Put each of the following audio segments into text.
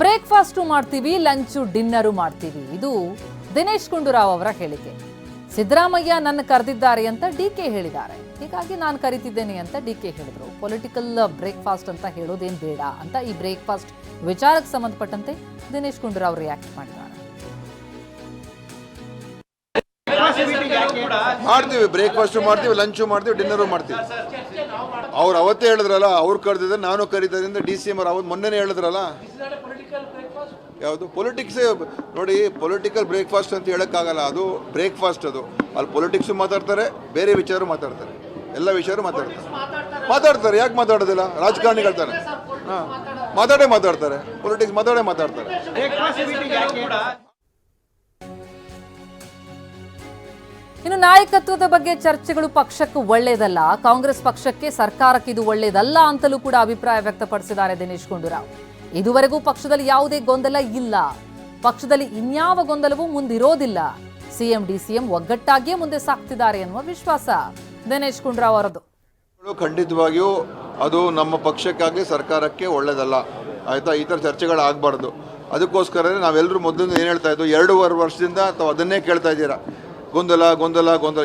Breakfast ಮಾಡ್ತೀವಿ, lunch dinner ಮಾಡ್ತೀವಿ. ಇದು ದಿನೇಶ್ ಗುಂಡೂರಾವ್ ಅವರ ಹೇಳಿಕೆ. ಸಿದ್ದರಾಮಯ್ಯ ನನ್ನ ಕರೆದಿದ್ದಾರೆ ಅಂತ ಡಿಕೆ ಹೇಳಿದ್ದಾರೆ. ಹೀಗಾಗಿ ನಾನು ಕರಿತಿದ್ದೇನೆ ಅಂತ ಡಿಕೆ ಹೇಳಿದ್ರು. ಪೊಲಿಟಿಕಲ್ ಬ್ರೇಕ್ಫಾಸ್ಟ್ ಅಂತ ಹೇಳೋದೇನು ಬೇಡ ಅಂತ ಈ ಬ್ರೇಕ್ಫಾಸ್ಟ್ ವಿಚಾರಕ್ಕೆ ಸಂಬಂಧಪಟ್ಟಂತೆ ದಿನೇಶ್ ಗುಂಡೂರಾವ್ ರಿಯಾಕ್ಟ್ ಮಾಡಿದ್ದಾರೆ. ಮಾಡ್ತೀವಿ, ಬ್ರೇಕ್ಫಾಸ್ಟ್ ಮಾಡ್ತೀವಿ, ಲಂಚು ಮಾಡ್ತೀವಿ, ಡಿನ್ನರು ಮಾಡ್ತೀವಿ. ಅವ್ರು ಅವತ್ತೇ ಹೇಳಿದ್ರಲ್ಲ, ಅವ್ರು ಕರೆದಿದ್ರೆ ನಾನು ಕರೀತಾರೆ ಡಿ ಸಿ ಎಂ ಅವ್ರು ಅವತ್ತು ಮೊನ್ನೆನೇ ಹೇಳಿದ್ರಲ್ಲ. ಯಾವುದು ಪೊಲಿಟಿಕ್ಸ್ ನೋಡಿ, ಪೊಲಿಟಿಕಲ್ ಬ್ರೇಕ್ಫಾಸ್ಟ್ ಅಂತ ಹೇಳೋಕ್ಕಾಗಲ್ಲ. ಅದು ಬ್ರೇಕ್ಫಾಸ್ಟ್, ಅದು ಅಲ್ಲಿ ಪೊಲಿಟಿಕ್ಸು ಮಾತಾಡ್ತಾರೆ, ಬೇರೆ ವಿಚಾರ ಮಾತಾಡ್ತಾರೆ, ಎಲ್ಲ ವಿಚಾರ ಮಾತಾಡ್ತಾರೆ. ಯಾಕೆ ಮಾತಾಡೋದಿಲ್ಲ? ರಾಜಕಾರಣಿಗಳು ತಾನೆ, ಮಾತಾಡ್ತಾರೆ, ಪೊಲಿಟಿಕ್ಸ್ ಮಾತಾಡ್ತಾರೆ. ಇನ್ನು ನಾಯಕತ್ವದ ಬಗ್ಗೆ ಚರ್ಚೆಗಳು ಪಕ್ಷಕ್ಕೆ ಒಳ್ಳೆಯದಲ್ಲ, ಕಾಂಗ್ರೆಸ್ ಪಕ್ಷಕ್ಕೆ, ಸರ್ಕಾರಕ್ಕೆ ಇದು ಒಳ್ಳೆಯದಲ್ಲ ಅಂತಲೂ ಕೂಡ ಅಭಿಪ್ರಾಯ ವ್ಯಕ್ತಪಡಿಸಿದ್ದಾರೆ ದಿನೇಶ್ ಗುಂಡೂರಾವ್. ಇದುವರೆಗೂ ಪಕ್ಷದಲ್ಲಿ ಯಾವುದೇ ಗೊಂದಲ ಇಲ್ಲ, ಪಕ್ಷದಲ್ಲಿ ಇನ್ಯಾವ ಗೊಂದಲವೂ ಮುಂದಿರೋದಿಲ್ಲ. ಸಿಎಂ ಡಿಸಿಎಂ ಒಗ್ಗಟ್ಟಾಗಿಯೇ ಮುಂದೆ ಸಾಗ್ತಿದ್ದಾರೆ ಎನ್ನುವ ವಿಶ್ವಾಸ ದಿನೇಶ್ ಗುಂಡೂರಾವ್ ಅವರದು. ಖಂಡಿತವಾಗಿಯೂ ಅದು ನಮ್ಮ ಪಕ್ಷಕ್ಕಾಗಿ, ಸರ್ಕಾರಕ್ಕೆ ಒಳ್ಳೆಯದಲ್ಲ. ಆಯ್ತಾ, ಈ ಥರ ಚರ್ಚೆಗಳಾಗಬಾರ್ದು. ಅದಕ್ಕೋಸ್ಕರ ನಾವೆಲ್ಲರೂ ಮೊದಲಿಂದ ಏನು ಹೇಳ್ತಾ ಇದ್ದು, 2.5 ವರ್ಷದಿಂದ ತಾವು ಅದನ್ನೇ ಕೇಳ್ತಾ ಇದ್ದೀರಾ. ಗೊಂದಲ.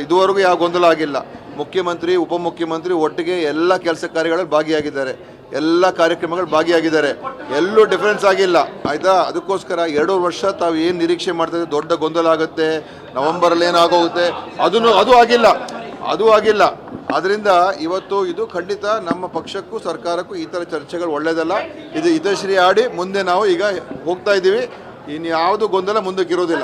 ಇದುವರೆಗೂ ಯಾವ ಗೊಂದಲ ಆಗಿಲ್ಲ. ಮುಖ್ಯಮಂತ್ರಿ, ಉಪಮುಖ್ಯಮಂತ್ರಿ ಒಟ್ಟಿಗೆ ಎಲ್ಲ ಕೆಲಸ ಕಾರ್ಯಗಳಲ್ಲಿ ಭಾಗಿಯಾಗಿದ್ದಾರೆ, ಎಲ್ಲ ಕಾರ್ಯಕ್ರಮಗಳು ಭಾಗಿಯಾಗಿದ್ದಾರೆ, ಎಲ್ಲೂ ಡಿಫರೆನ್ಸ್ ಆಗಿಲ್ಲ. ಆಯಿತಾ, ಅದಕ್ಕೋಸ್ಕರ 2 ವರ್ಷ ತಾವು ಏನು ನಿರೀಕ್ಷೆ ಮಾಡ್ತಾಯಿದ್ದೀವಿ, ದೊಡ್ಡ ಗೊಂದಲ ಆಗುತ್ತೆ, ನವೆಂಬರಲ್ಲಿ ಏನಾಗೋಗುತ್ತೆ, ಅದು ಆಗಿಲ್ಲ. ಆದ್ದರಿಂದ ಇವತ್ತು ಇದು ಖಂಡಿತ ನಮ್ಮ ಪಕ್ಷಕ್ಕೂ ಸರ್ಕಾರಕ್ಕೂ ಈ ಥರ ಚರ್ಚೆಗಳು ಒಳ್ಳೆಯದಲ್ಲ. ಇದು ಹಿತಶ್ರೀ ಆಡಿ ಮುಂದೆ ನಾವು ಈಗ ಹೋಗ್ತಾ ಇದ್ದೀವಿ. ಇನ್ನು ಯಾವುದು ಗೊಂದಲ ಮುಂದಕ್ಕೆ ಇರೋದಿಲ್ಲ.